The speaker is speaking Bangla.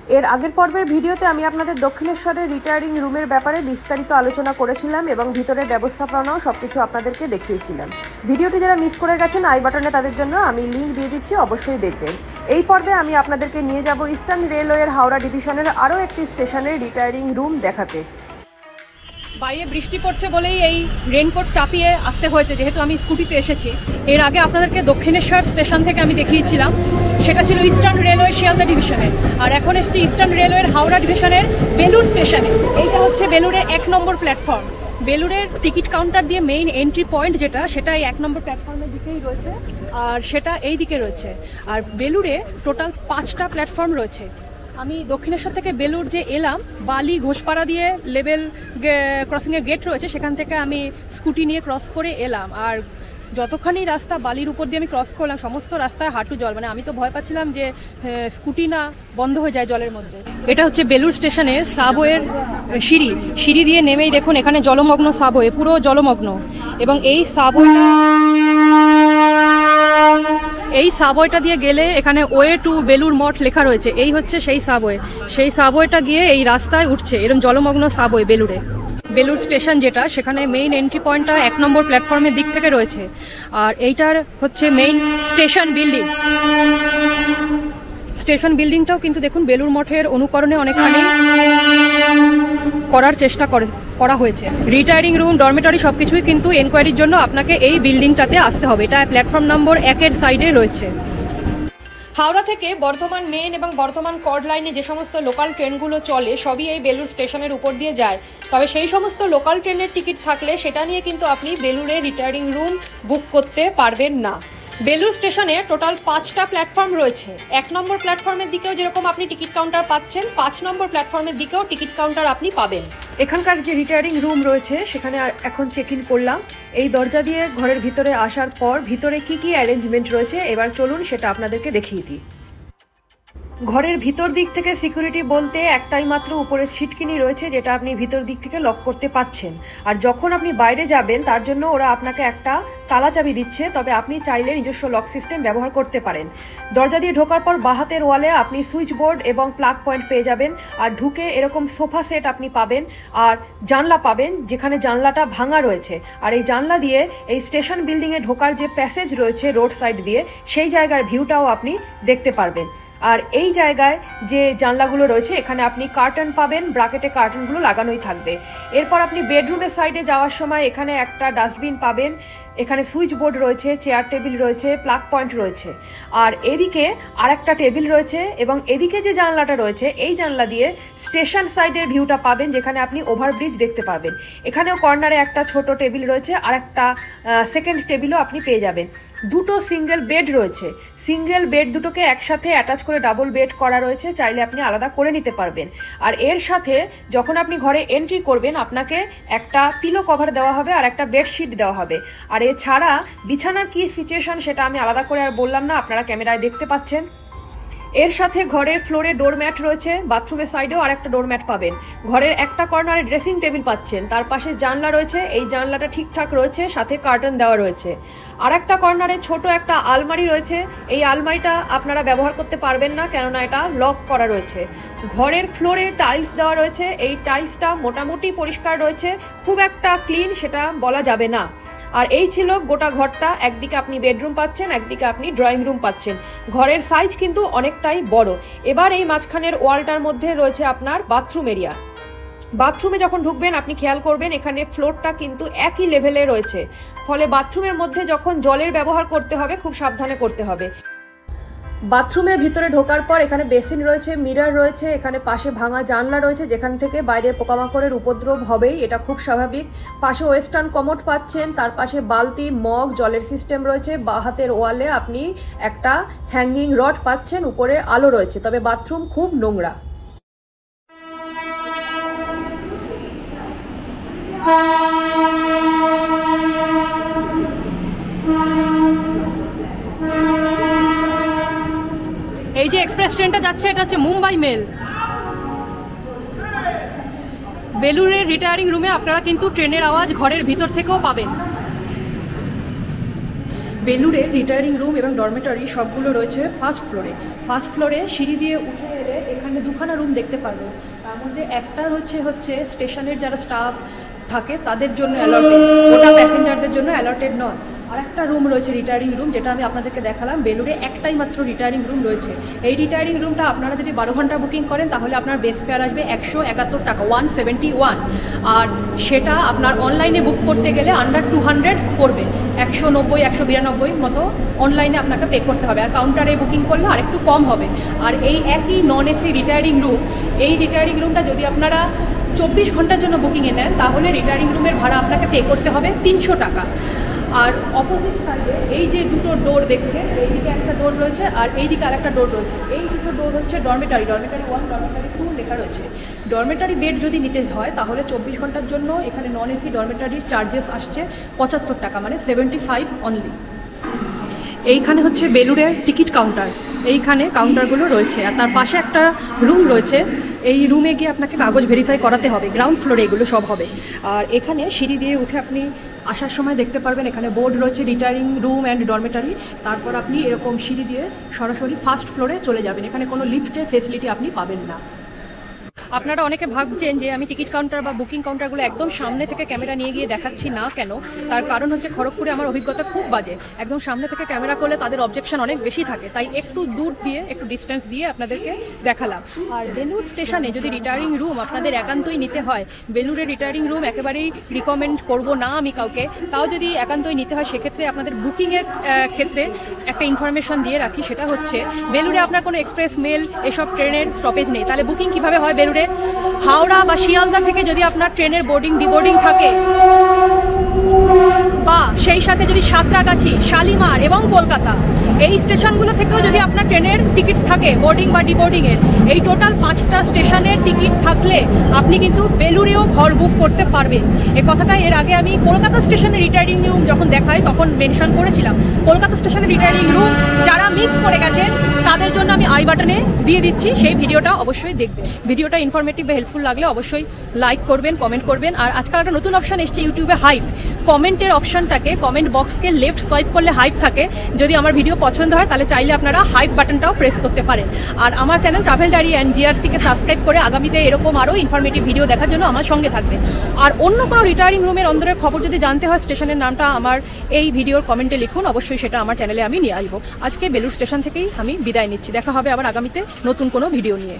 এর আগের পর্বের ভিডিওতে আমি আপনাদের দক্ষিণেশ্বরের রিটায়ারিং রুমের ব্যাপারে বিস্তারিত আলোচনা করেছিলাম এবং ভিতরের ব্যবস্থাপনাও সবকিছু আপনাদেরকে দেখিয়েছিলাম। ভিডিওটি যারা মিস করে গেছেন আই বাটনে তাদের জন্য আমি লিঙ্ক দিয়ে দিচ্ছি, অবশ্যই দেখবেন। এই পর্বে আমি আপনাদেরকে নিয়ে যাব ইস্টার্ন রেলওয়ের হাওড়া ডিভিশনের আরও একটি স্টেশনের রিটায়ারিং রুম দেখাতে। বাইরে বৃষ্টি পড়ছে বলেই এই রেনকোট চাপিয়ে আসতে হয়েছে, যেহেতু আমি স্কুটিতে এসেছি। এর আগে আপনাদেরকে দক্ষিণেশ্বর স্টেশন থেকে আমি দেখিয়েছিলাম, সেটা ছিল ইস্টার্ন রেলওয়ে শিয়ালদা ডিভিশনে। আর এখন এসেছি ইস্টার্ন রেলওয়ের হাওড়া ডিভিশনের বেলুর স্টেশনে। এইটা হচ্ছে বেলুরের 1 নম্বর প্ল্যাটফর্ম। বেলুরের টিকিট কাউন্টার দিয়ে মেইন এন্ট্রি পয়েন্ট যেটা, সেটা এই 1 নম্বর প্ল্যাটফর্মের দিকেই রয়েছে, আর সেটা এই দিকে রয়েছে। আর বেলুরে টোটাল 5টা প্ল্যাটফর্ম রয়েছে। আমি দক্ষিণেশ্বর থেকে বেলুর যে এলাম, বালি ঘোষপাড়া দিয়ে লেভেল ক্রসিংয়ের গেট রয়েছে, সেখান থেকে আমি স্কুটি নিয়ে ক্রস করে এলাম। আর যতখানি রাস্তা বালির উপর দিয়ে আমি ক্রস করলাম, সমস্ত রাস্তায় হাঁটু জল। মানে আমি তো ভয় পাচ্ছিলাম যে স্কুটি না বন্ধ হয়ে যায় জলের মধ্যে। এটা হচ্ছে বেলুর স্টেশনের সাবওয়ের সিঁড়ি দিয়ে নেমেই দেখুন এখানে জলমগ্ন সাবওয়ে, পুরো জলমগ্ন। এবং এই সাবওয়েটা দিয়ে গেলে এখানে ওয়ে টু বেলুর মঠ লেখা রয়েছে। এই হচ্ছে সেই সাবওয়েটা গিয়ে এই রাস্তায় উঠছে, এরকম জলমগ্ন সাবওয়ে বেলুরে। বেলুর স্টেশন যেটা, সেখানে মেইন এন্ট্রি পয়েন্টটা 1 নম্বর প্ল্যাটফর্মের দিক থেকে রয়েছে। আর এইটার হচ্ছে মেইন স্টেশন বিল্ডিংটাও কিন্তু দেখুন বেলুর মঠের অনুকরণে অনেকখানি করার চেষ্টা করা হয়েছে। রিটায়ারিং রুম, ডরমেটরি সবকিছুই কিন্তু এনকোয়ারির জন্য আপনাকে এই বিল্ডিংটাতে আসতে হবে। এটা প্ল্যাটফর্ম নম্বর 1-এর সাইডে রয়েছে। হাওড়া থেকে বর্ধমান মেন এবং বর্ধমান কর্ড লাইনে যে সমস্ত লোকাল ট্রেনগুলো চলে, সবই এই বেলুর স্টেশনের উপর দিয়ে যায়। তবে সেই সমস্ত লোকাল ট্রেনের টিকিট থাকলে সেটা নিয়ে কিন্তু আপনি বেলুরে রিটায়ারিং রুম বুক করতে পারবেন না। বেলুর স্টেশনে টোটাল 5টা প্ল্যাটফর্ম রয়েছে। 1 নম্বর প্ল্যাটফর্মের দিকেও যেরকম আপনি টিকিট কাউন্টার পাচ্ছেন, 5 নম্বর প্ল্যাটফর্মের দিকেও টিকিট কাউন্টার আপনি পাবেন। এখানকার যে রিটায়ারিং রুম রয়েছে সেখানে এখন চেক ইন করলাম। এই দরজা দিয়ে ঘরের ভিতরে আসার পর ভিতরে কি কি অ্যারেঞ্জমেন্ট রয়েছে এবার চলুন সেটা আপনাদেরকে দেখিয়ে দিই। ঘরের ভিতর দিক থেকে সিকিউরিটি বলতে একটাই মাত্র উপরে ছিটকিনি রয়েছে, যেটা আপনি ভিতর দিক থেকে লক করতে পারছেন। আর যখন আপনি বাইরে যাবেন তার জন্য ওরা আপনাকে একটা তালা চাবি দিচ্ছে, তবে আপনি চাইলে নিজস্ব লক সিস্টেম ব্যবহার করতে পারেন। দরজা দিয়ে ঢোকার পর বাহাতের ওয়ালে আপনি সুইচ বোর্ড এবং প্লাগ পয়েন্ট পেয়ে যাবেন। আর ঢুকে এরকম সোফা সেট আপনি পাবেন, আর জানলা পাবেন যেখানে জানলাটা ভাঙা রয়েছে। আর এই জানলা দিয়ে এই স্টেশন বিল্ডিংয়ে ঢোকার যে প্যাসেজ রয়েছে রোড সাইড দিয়ে, সেই জায়গার ভিউটাও আপনি দেখতে পারবেন। আর এই জায়গায় যে জানলাগুলো রয়েছে এখানে আপনি কার্টেন পাবেন, ব্রাকেটে কার্টেনগুলো লাগানোই থাকবে। এরপর আপনি বেডরুমের সাইডে যাওয়ার সময় এখানে একটা ডাস্টবিন পাবেন, এখানে সুইচ বোর্ড রয়েছে, চেয়ার টেবিল রয়েছে, প্লাগ পয়েন্ট রয়েছে। আর এদিকে আর একটা টেবিল রয়েছে এবং এদিকে যে জানলাটা রয়েছে এই জানলা দিয়ে স্টেশন সাইডের ভিউটা পাবেন, যেখানে আপনি ওভারব্রিজ দেখতে পারবেন। এখানেও কর্নারে একটা ছোট টেবিল রয়েছে, আর একটা সেকেন্ড টেবিলও আপনি পেয়ে যাবেন। দুটো সিঙ্গেল বেড রয়েছে, সিঙ্গেল বেড দুটোকে একসাথে অ্যাটাচ করে ডাবল বেড করা রয়েছে, চাইলে আপনি আলাদা করে নিতে পারবেন। আর এর সাথে যখন আপনি ঘরে এন্ট্রি করবেন আপনাকে একটা পিলো কভার দেওয়া হবে আর একটা বেডশিট দেওয়া হবে। আর এছাড়া বিছানার কি সিচুয়েশন সেটা আমি আলাদা করে আর বললাম না, আপনারা ক্যামেরায় দেখতে পাচ্ছেন। এর সাথে ঘরের ফ্লোরে ডোরম্যাট রয়েছে, বাথরুমের সাইডেও আর একটা ডোরম্যাট পাবেন। ঘরের একটা কর্নারে ড্রেসিং টেবিল পাচ্ছেন, তার পাশে জানলা রয়েছে, এই জানলাটা ঠিকঠাক রয়েছে, সাথে কার্টেন দেওয়া রয়েছে। আর একটা কর্নারে ছোট একটা আলমারি রয়েছে, এই আলমারিটা আপনারা ব্যবহার করতে পারবেন না, কেননা এটা লক করা রয়েছে। ঘরের ফ্লোরে টাইলস দেওয়া রয়েছে, এই টাইলসটা মোটামুটি পরিষ্কার রয়েছে, খুব একটা ক্লিন সেটা বলা যাবে না। আর এই ছিল গোটা ঘরটা। একদিকে আপনি বেডরুম পাচ্ছেন, একদিকে আপনি ড্রয়িং রুম পাচ্ছেন। ঘরের সাইজ কিন্তু অনেকটাই বড়। এবার এই মাঝখানের ওয়ালটার মধ্যে রয়েছে আপনার বাথরুম এরিয়া। বাথরুমে যখন ঢুকবেন আপনি খেয়াল করবেন এখানে ফ্লোরটা কিন্তু একই লেভেলে রয়েছে, ফলে বাথরুমের মধ্যে যখন জলের ব্যবহার করতে হবে খুব সাবধানে করতে হবে। বাথরুমের ভিতরে ঢোকার পর এখানে বেসিন রয়েছে, মিরর রয়েছে, এখানে পাশে ভাঙা জানলা রয়েছে যেখান থেকে বাইরের পোকামাকড়ের উপদ্রব হবেই, এটা খুব স্বাভাবিক। পাশে ওয়েস্টার্ন কমোড পাচ্ছেন, তার পাশে বালতি, মগ, জলের সিস্টেম রয়েছে। বাঁ হাতের ওয়ালে আপনি একটা হ্যাঙ্গিং রড পাচ্ছেন, উপরে আলো রয়েছে। তবে বাথরুম খুব নোংরা। এই যে এক্সপ্রেস ট্রেনটা যাচ্ছে এটা হচ্ছে মুম্বাই মেল। বেলুরের রিটায়ারিং রুমে আপনারা কিন্তু ট্রেনের আওয়াজ ঘরের ভিতর থেকেও পাবেন। বেলুরের রিটায়ারিং রুম এবং ডরমেটরি সবগুলো রয়েছে ফার্স্ট ফ্লোরে। ফার্স্ট ফ্লোরে সিঁড়ি দিয়ে উঠে গেলে এখানে দুখানা রুম দেখতে পারবেন। তার মধ্যে একটা হচ্ছে স্টেশনের যারা স্টাফ থাকে তাদের জন্য অ্যালটেড, ওটা প্যাসেঞ্জারদের জন্য অ্যালটেড নয়। আর একটা রুম রয়েছে রিটায়ারিং রুম, যেটা আমি আপনাদেরকে দেখালাম। বেলুড়ে একটাই মাত্র রিটায়ারিং রুম রয়েছে। এই রিটায়ারিং রুমটা আপনারা যদি 12 ঘন্টা বুকিং করেন তাহলে আপনার বেস ফেয়ার আসবে 171 টাকা, 171। আর সেটা আপনার অনলাইনে বুক করতে গেলে আন্ডার 200 পড়বে, 190 192 মতো অনলাইনে আপনাকে পে করতে হবে। আর কাউন্টারে বুকিং করলে আর একটু কম হবে। আর এই একই নন এসি রিটায়ারিং রুম, এই রিটায়ারিং রুমটা যদি আপনারা 24 ঘন্টার জন্য বুকিংয়ে নেন তাহলে রিটায়ারিং রুমের ভাড়া আপনাকে পে করতে হবে 300 টাকা। আর অপোজিট সাইডে এই যে দুটো ডোর দেখছেন, এইদিকে একটা ডোর রয়েছে আর এইদিকে আর একটা ডোর রয়েছে। এই দুটো ডোর হচ্ছে ডরমেটারি 1, ডরমেটারি 2 লেখা রয়েছে। ডরমেটারি বেড যদি নিতে হয় তাহলে 24 ঘন্টার জন্য এখানে নন এসি ডরমেটারির চার্জেস আসছে 75 টাকা, মানে 75 অনলি। এইখানে হচ্ছে বেলুড়ের টিকিট কাউন্টার, এইখানে কাউন্টারগুলো রয়েছে। আর তার পাশে একটা রুম রয়েছে, এই রুমে গিয়ে আপনাকে কাগজ ভেরিফাই করাতে হবে। গ্রাউন্ড ফ্লোরে এগুলো সব হবে। আর এখানে সিঁড়ি দিয়ে উঠে আপনি আসার সময় দেখতে পারবেন এখানে বোর্ড রয়েছে রিটায়ারিং রুম অ্যান্ড ডরমেটারি। তারপর আপনি এরকম সিঁড়ি দিয়ে সরাসরি ফার্স্ট ফ্লোরে চলে যাবেন। এখানে কোনো লিফটের ফেসিলিটি আপনি পাবেন না। আপনারা অনেকে ভাবছেন যে আমি টিকিট কাউন্টার বা বুকিং কাউন্টারগুলো একদম সামনে থেকে ক্যামেরা নিয়ে গিয়ে দেখাচ্ছি না কেন। তার কারণ হচ্ছে খড়গপুরে আমার অভিজ্ঞতা খুব বাজে। একদম সামনে থেকে ক্যামেরা করলে তাদের অবজেকশন অনেক বেশি থাকে, তাই একটু দূর দিয়ে একটু ডিস্টেন্স দিয়ে আপনাদেরকে দেখালাম। আর বেলুড় স্টেশনে যদি রিটায়ারিং রুম আপনাদের একান্তই নিতে হয়, বেলুড়ের রিটায়ারিং রুম একেবারেই রিকমেন্ড করব না আমি কাউকে। তাও যদি একান্তই নিতে হয় সেক্ষেত্রে আপনাদের বুকিংয়ের ক্ষেত্রে একটা ইনফরমেশন দিয়ে রাখি, সেটা হচ্ছে বেলুড়ে আপনার কোনো এক্সপ্রেস মেল এসব ট্রেনের স্টপেজ নেই। তাহলে বুকিং কিভাবে হয়? বেলুড়ে হাওড়া বা শিয়ালদা থেকে যদি আপনার ট্রেনের বোর্ডিং ডিবোর্ডিং থাকে, বা সেই সাথে যদি সাঁতরাগাছি, শালিমার এবং কলকাতা এই স্টেশনগুলো থেকেও যদি আপনার ট্রেনের টিকিট থাকে বোর্ডিং বা ডিবোর্ডিংয়ের, এই টোটাল 5টা স্টেশনের টিকিট থাকলে আপনি কিন্তু বেলুড়েও ঘর বুক করতে পারবেন। এ কথাটা এর আগে আমি কলকাতা স্টেশনের রিটায়ারিং রুম যখন দেখাই তখন মেনশন করেছিলাম। কলকাতা স্টেশনের রিটায়ারিং রুম যারা মিস করে গেছেন তাদের জন্য আমি আই বাটনে দিয়ে দিচ্ছি, সেই ভিডিওটা অবশ্যই দেখবেন। ভিডিওটা ইনফরমেটিভ বা হেল্পফুল লাগলে অবশ্যই লাইক করবেন, কমেন্ট করবেন। আর আজকাল একটা নতুন অপশন এসছে ইউটিউবে, হাইপ। কমেন্টের অপশনটাকে, কমেন্ট বক্সকে লেফট সোয়াইপ করলে হাইপ থাকে। যদি আমার ভিডিও পছন্দ হয় তাহলে চাইলে আপনারা হাইপ বাটনটাও প্রেস করতে পারেন। আর আমার channel travel diary and GRCK subscribe করে আগামীতে এরকম আরও ইনফরমেটিভ ভিডিও দেখার জন্য আমার সঙ্গে থাকবেন। আর অন্য কোনো রিটায়ারিং রুমের অন্দরের খবর যদি জানতে হয়, স্টেশনের নামটা আমার এই ভিডিওর কমেন্টে লিখুন, অবশ্যই সেটা আমার চ্যানেলে আমি নিয়ে আসবো। আজকে বেলুড় স্টেশন থেকেই আমি বিদায় নিচ্ছি। দেখা হবে আবার আগামীতে নতুন কোনো ভিডিও নিয়ে।